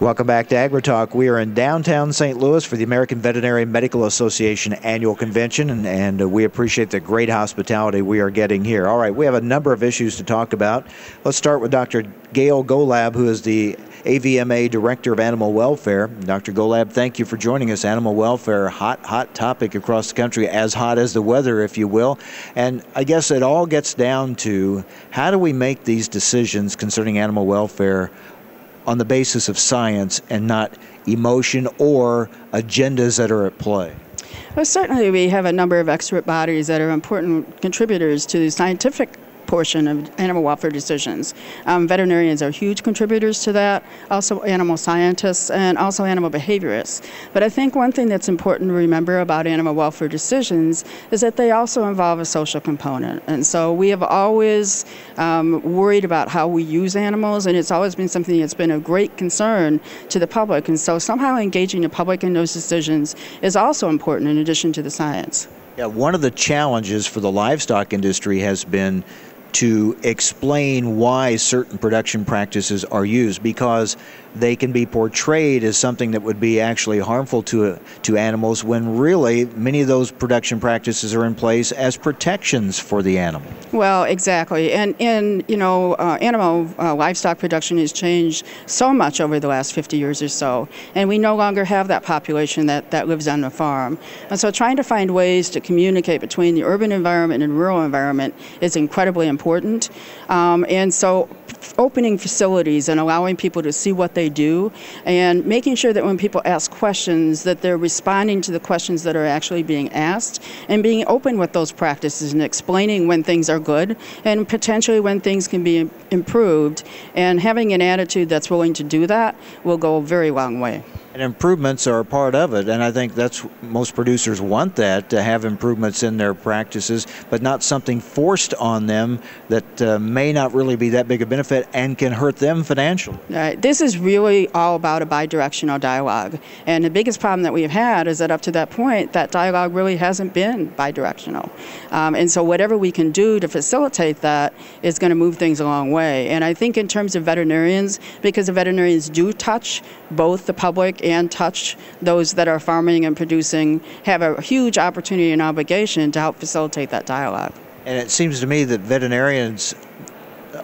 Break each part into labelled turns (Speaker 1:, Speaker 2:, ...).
Speaker 1: Welcome back to AgriTalk. We are in downtown St. Louis for the American Veterinary Medical Association annual convention, and we appreciate the great hospitality we are getting here. All right, we have a number of issues to talk about. Let's start with Dr. Gail Golab, who is the AVMA Director of Animal Welfare. Dr. Golab, thank you for joining us. Animal welfare, hot topic across the country, as hot as the weather, if you will. And I guess it all gets down to how do we make these decisions concerning animal welfare on the basis of science and not emotion or agendas that are at play?
Speaker 2: Well, certainly we have a number of expert bodies that are important contributors to the scientific portion of animal welfare decisions. Veterinarians are huge contributors to that, also animal scientists and also animal behaviorists. But I think one thing that's important to remember about animal welfare decisions is that they also involve a social component. And so we have always worried about how we use animals, and it's always been something that's been a great concern to the public. And so somehow engaging the public in those decisions is also important in addition to the science.
Speaker 1: Yeah, one of the challenges for the livestock industry has been to explain why certain production practices are used, because they can be portrayed as something that would be actually harmful to animals, when really many of those production practices are in place as protections for the animal.
Speaker 2: Well, exactly. And you know, animal livestock production has changed so much over the last 50 years or so, and we no longer have that population that lives on the farm. And so trying to find ways to communicate between the urban environment and rural environment is incredibly important. And so opening facilities and allowing people to see what they do, and making sure that when people ask questions that they're responding to the questions that are actually being asked, and being open with those practices and explaining when things are good and potentially when things can be improved, and having an attitude that's willing to do that will go a very long way.
Speaker 1: And improvements are a part of it, and I think that's most producers want, that to have improvements in their practices, but not something forced on them that may not really be that big a benefit and can hurt them financially.
Speaker 2: This is really all about a bidirectional dialogue, and the biggest problem that we've had is that up to that point, that dialogue really hasn't been bidirectional. And so whatever we can do to facilitate that is going to move things a long way. And I think in terms of veterinarians, because the veterinarians do touch both the public and touch those that are farming and producing, have a huge opportunity and obligation to help facilitate that dialogue.
Speaker 1: And it seems to me that veterinarians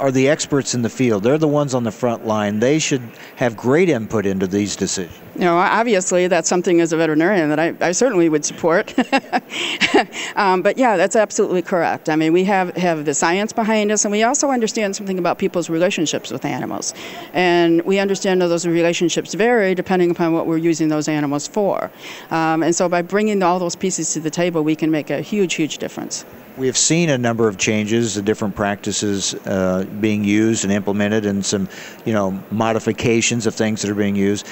Speaker 1: are the experts in the field. They're the ones on the front line. They should have great input into these decisions.
Speaker 2: You know, obviously that's something as a veterinarian that I certainly would support. But yeah, that's absolutely correct. I mean, we have the science behind us, and we also understand something about people's relationships with animals. And we understand that those relationships vary depending upon what we're using those animals for. And so by bringing all those pieces to the table, we can make a huge, huge difference.
Speaker 1: We have seen a number of changes, the different practices being used and implemented, and some, modifications of things that are being used.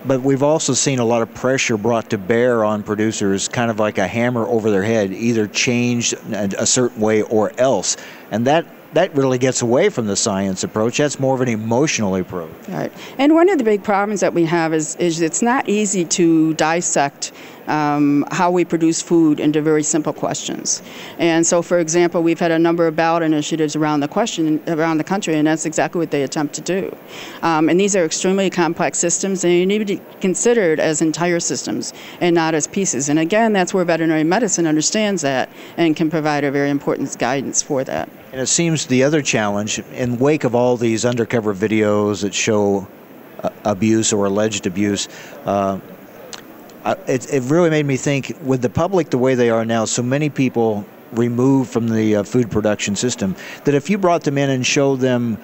Speaker 1: But we've also seen a lot of pressure brought to bear on producers, kind of like a hammer over their head, either change a certain way or else. And that really gets away from the science approach. That's more of an emotional approach.
Speaker 2: Right. And one of the big problems that we have is it's not easy to dissect how we produce food into very simple questions. And so, for example, we've had a number of ballot initiatives around the country, and that's exactly what they attempt to do. And these are extremely complex systems, and you need to be considered as entire systems and not as pieces. And again, that's where veterinary medicine understands that and can provide a very important guidance for that.
Speaker 1: And it seems the other challenge, in wake of all these undercover videos that show abuse or alleged abuse, it really made me think, with the public the way they are now, so many people removed from the food production system, that if you brought them in and showed them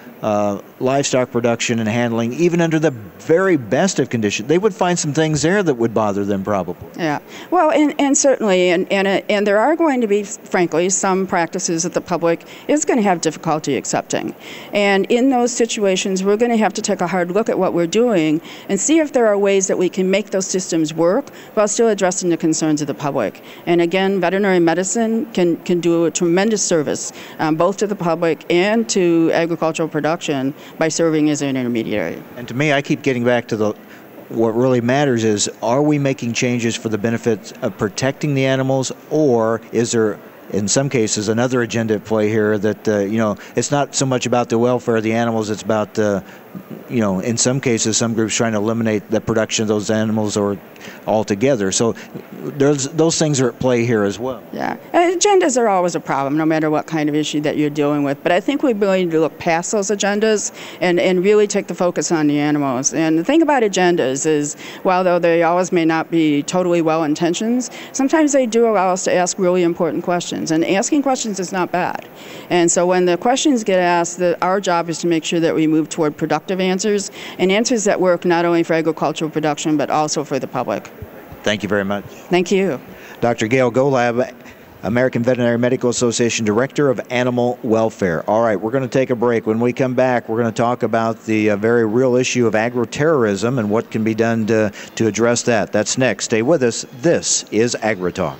Speaker 1: livestock production and handling, even under the very best of conditions, they would find some things there that would bother them probably.
Speaker 2: Yeah, well, and certainly, and there are going to be, frankly, some practices that the public is going to have difficulty accepting. And in those situations, we're going to have to take a hard look at what we're doing and see if there are ways that we can make those systems work while still addressing the concerns of the public. And again, veterinary medicine can do a tremendous service, both to the public and to agricultural production, by serving as an intermediary.
Speaker 1: And to me, I keep getting back to what really matters is, are we making changes for the benefit of protecting the animals, or is there, in some cases, another agenda at play here that, it's not so much about the welfare of the animals, it's about in some cases, some groups trying to eliminate the production of those animals or altogether. So those things are at play here as well.
Speaker 2: Yeah, agendas are always a problem, no matter what kind of issue that you're dealing with. But I think we really need to look past those agendas and really take the focus on the animals. And the thing about agendas is, while though they always may not be totally well-intentioned, sometimes they do allow us to ask really important questions. And asking questions is not bad. And so when the questions get asked, our job is to make sure that we move toward productive answers, and answers that work not only for agricultural production, but also for the public.
Speaker 1: Thank you very much.
Speaker 2: Thank you.
Speaker 1: Dr. Gail Golab, American Veterinary Medical Association Director of Animal Welfare. All right, we're going to take a break. When we come back, we're going to talk about the very real issue of agroterrorism and what can be done to address that. That's next. Stay with us. This is AgriTalk.